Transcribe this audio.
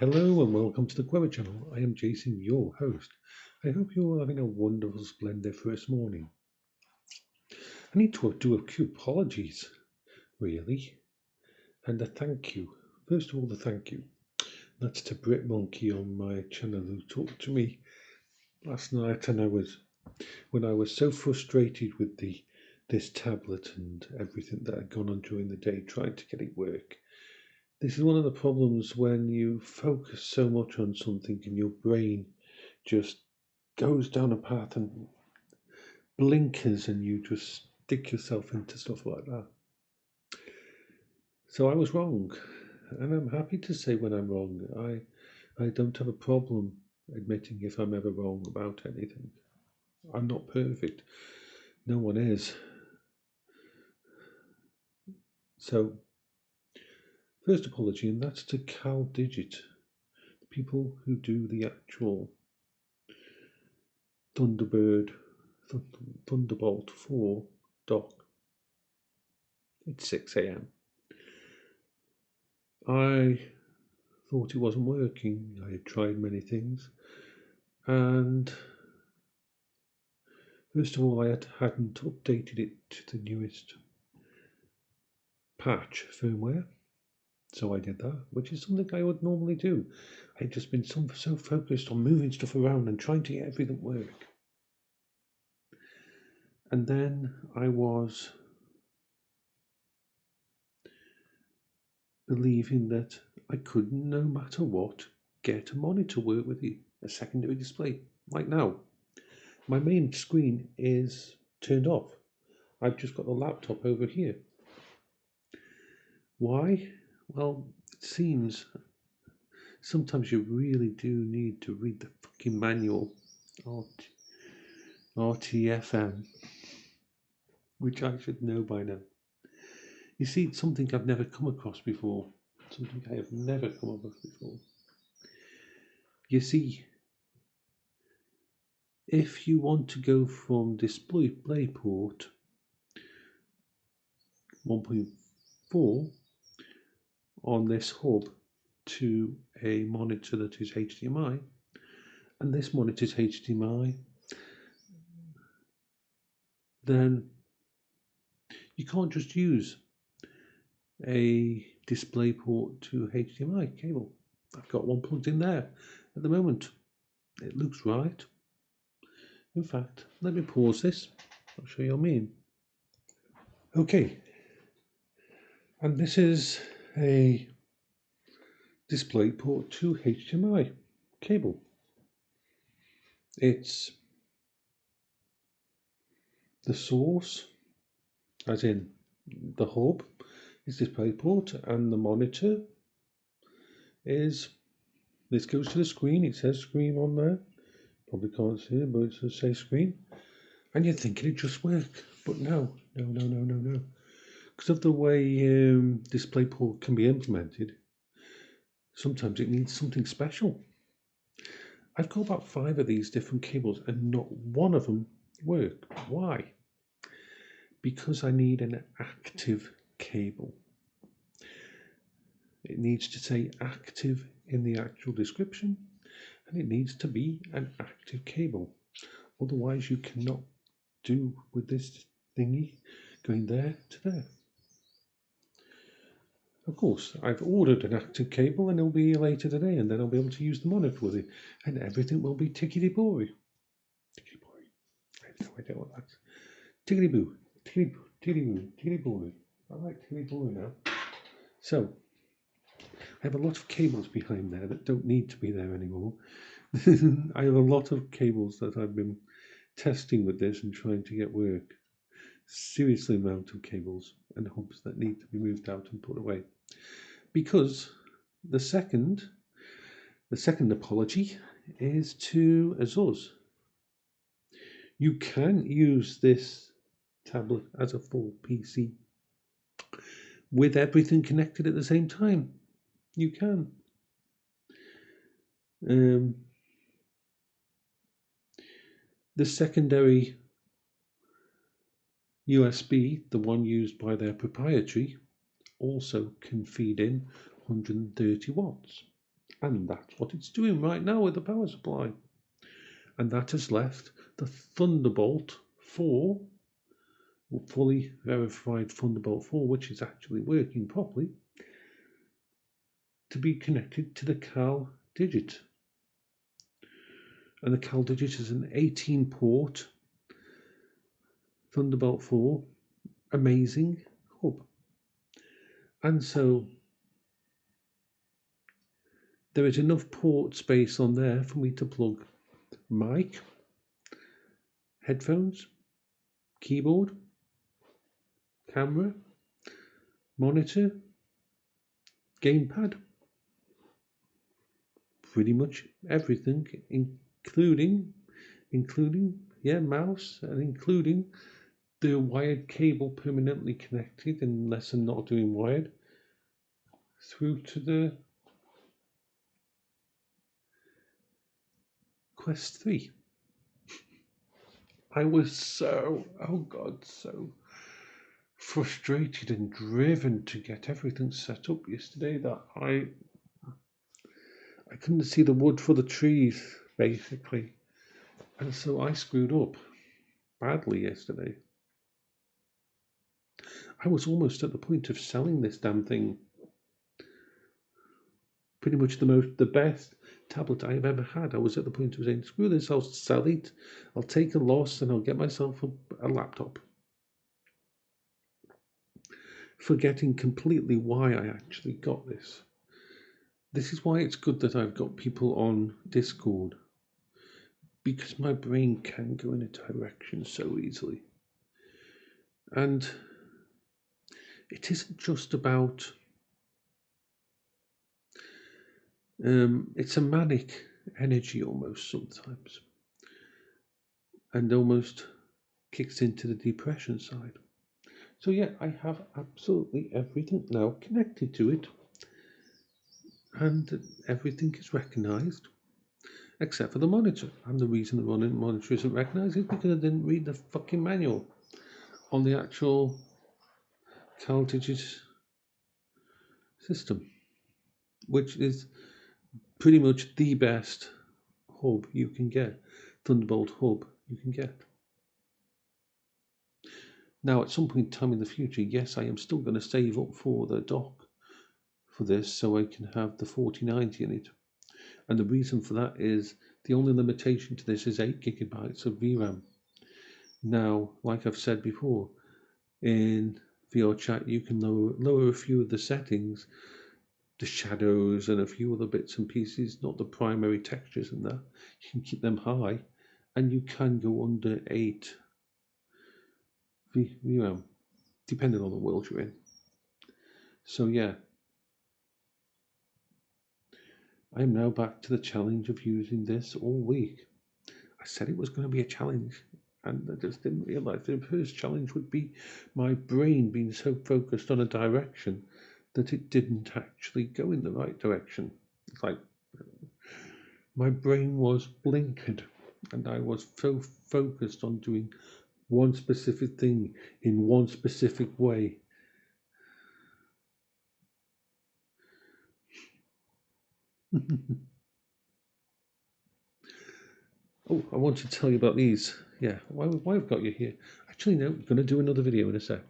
Hello and welcome to the Query channel. I am Jason, your host. I hope you're all having a wonderful, splendid first morning. I need to do a few apologies, really, and a thank you. First of all, the thank you. That's to Brit Monkey on my channel who talked to me last night, and when I was so frustrated with this tablet and everything that had gone on during the day trying to get it work. This is one of the problems when you focus so much on something and your brain just goes down a path and blinkers and you just stick yourself into stuff like that. So I was wrong, and I'm happy to say when I'm wrong. I don't have a problem admitting if I'm ever wrong about anything. I'm not perfect. No one is. So, first apology, and that's to Cal Digit, the people who do the actual Thunderbolt 4 dock. It's 6 a.m. I thought it wasn't working. I had tried many things, and first of all, I hadn't updated it to the newest patch firmware. So I did that, which is something I would normally do. I'd just been so focused on moving stuff around and trying to get everything work. And then I was believing that I could, no matter what, get a monitor work with a secondary display. Like now, my main screen is turned off. I've just got the laptop over here. Why? Well, it seems sometimes you really do need to read the fucking manual, RTFM, which I should know by now. You see, it's something I've never come across before. Something I have never come across before. You see, if you want to go from DisplayPort 1.4 on this hub to a monitor that is HDMI, and this monitor is HDMI, then you can't just use a DisplayPort to HDMI cable. I've got one plugged in there at the moment. It looks right. In fact, let me pause this. I'll show you what I mean. Okay, and this is a DisplayPort to HDMI cable. It's the source, as in the hub, is DisplayPort, and the monitor is, this goes to the screen. It says screen on there. Probably can't see it, but it says screen. And you're thinking it just work, but no. Because of the way DisplayPort can be implemented, sometimes it needs something special. I've got about 5 of these different cables and not one of them work. Why? Because I need an active cable. It needs to say active in the actual description, and it needs to be an active cable. Otherwise, you cannot do with this thingy going there to there. Of course, I've ordered an active cable and it'll be here later today, and then I'll be able to use the monitor with it, and everything will be tickety-bory. Tickety-bory. I have no idea what that's. Tickety-boo. Tickety-boo. Tickety-boo. Tickety-bory. I like tickety-bory now. So, I have a lot of cables behind there that don't need to be there anymore. I have a lot of cables that I've been testing with this and trying to get work. Seriously amount of cables and hubs that need to be moved out and put away. Because the second apology is to Azeal. You can use this tablet as a full PC with everything connected at the same time. You can. The secondary USB, the one used by their proprietary, also can feed in 130 watts. And that's what it's doing right now with the power supply. And that has left the Thunderbolt 4, fully verified Thunderbolt 4, which is actually working properly, to be connected to the Cal Digit. And the Cal Digit is an 18-port Thunderbolt 4 amazing hub. And so there is enough port space on there for me to plug mic, headphones, keyboard, camera, monitor, gamepad, pretty much everything, including mouse, and including the wired cable permanently connected, unless I'm not doing wired, through to the Quest 3. I was so frustrated and driven to get everything set up yesterday that I couldn't see the wood for the trees, basically. And so I screwed up badly yesterday. I was almost at the point of selling this damn thing. Pretty much the best tablet I've ever had. I was at the point of saying, screw this, I'll sell it, I'll take a loss, and I'll get myself a laptop. Forgetting completely why I actually got this. This is why it's good that I've got people on Discord, because my brain can go in a direction so easily. And it isn't just about, it's a manic energy almost sometimes, and almost kicks into the depression side. So yeah, I have absolutely everything now connected to it, and everything is recognized except for the monitor. And the reason the monitor isn't recognized is because I didn't read the fucking manual on the actual Cal Digit system, which is pretty much the best hub you can get, Thunderbolt hub you can get. Now, at some point in time in the future, yes, I am still going to save up for the dock for this so I can have the 4090 in it. And the reason for that is the only limitation to this is 8 gigabytes of VRAM. Now, like I've said before, in VRchat you can lower a few of the settings, the shadows and a few other bits and pieces, not the primary textures and that. You can keep them high, and you can go under 8 VRAM, depending on the world you're in. So yeah, I'm now back to the challenge of using this all week. I said it was going to be a challenge, and I just didn't realize the first challenge would be my brain being so focused on a direction that it didn't actually go in the right direction. It's like my brain was blinkered, and I was so focused on doing one specific thing in one specific way. Oh, I want to tell you about these. Yeah, why I've got you here. Actually, no, I'm going to do another video in a sec.